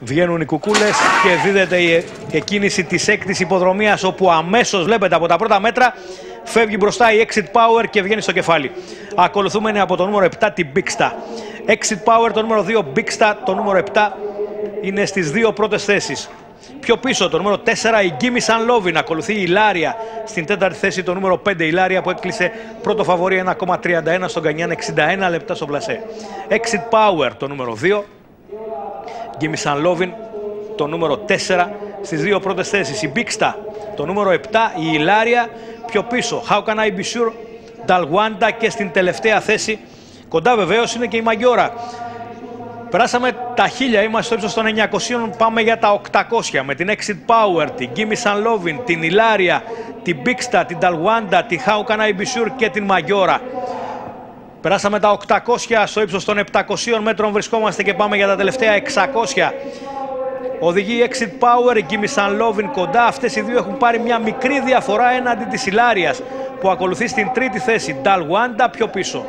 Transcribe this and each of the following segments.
Βγαίνουν οι κουκούλες και δίδεται η εκκίνηση της έκτης υποδρομίας, όπου αμέσως βλέπετε από τα πρώτα μέτρα φεύγει μπροστά η Exit Power και βγαίνει στο κεφάλι. Ακολουθούμενη από το νούμερο 7 την Bigsta. Exit Power το νούμερο 2, Bigsta το νούμερο 7 είναι στις δύο πρώτες θέσεις. Πιο πίσω το νούμερο 4 η Gimme San Lovin, ακολουθεί η Ilaria στην τέταρτη θέση το νούμερο 5 η Ilaria που έκλεισε πρώτο φαβορί 1,31 στον Κανιάν, 61 λεπτά στο πλασέ. Exit Power το νούμερο 2, Gimme San Lovin το νούμερο 4 στις δύο πρώτες θέσεις. Η Bigsta το νούμερο 7, η Ilaria πιο πίσω, How Can I Be Sure, Dalwanda και στην τελευταία θέση κοντά βεβαίως είναι και η Maggiora. Περάσαμε τα 1000, είμαστε στο ύψος των 900, πάμε για τα 800 με την Exit Power, την Gimme San Lovin, την Ilaria, την Bigsta, την Dalwanda, την How Can I Be Sure και την Maggiora. Περάσαμε τα 800, στο ύψος των 700 μέτρων βρισκόμαστε και πάμε για τα τελευταία 600. Οδηγεί η Exit Power, η Gimme San Lovin κοντά. Αυτές οι δύο έχουν πάρει μια μικρή διαφορά έναντι της Ilarias που ακολουθεί στην τρίτη θέση. Dalwanda πιο πίσω.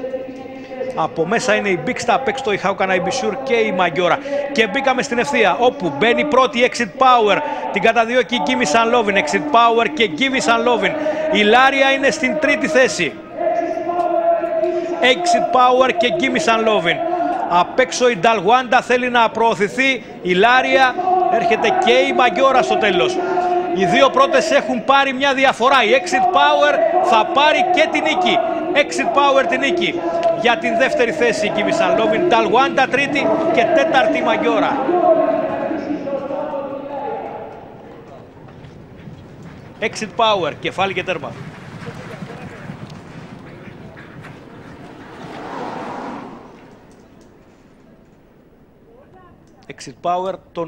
Από μέσα είναι η Bigsta, απ' έξω η How Can I Be Sure και η Maggiora. Και μπήκαμε στην ευθεία, όπου μπαίνει πρώτη η Exit Power, την καταδιώκει η Gimme San Lovin. Exit Power και Gimme San Lovin. Η Ilaria είναι στην τρίτη θέση. Exit Power και Gimme San Lovin. Απ' έξω η Dalwanda θέλει να προωθηθεί. Η Ilaria, έρχεται και η Maggiora στο τέλος. Οι δύο πρώτες έχουν πάρει μια διαφορά. Η Exit Power θα πάρει και την νίκη. Exit Power την νίκη. Για την δεύτερη θέση η Gimme San Lovin, Dalwanda τρίτη και τέταρτη η Maggiora. Exit Power, κεφάλι και τέρμα. Exit Power το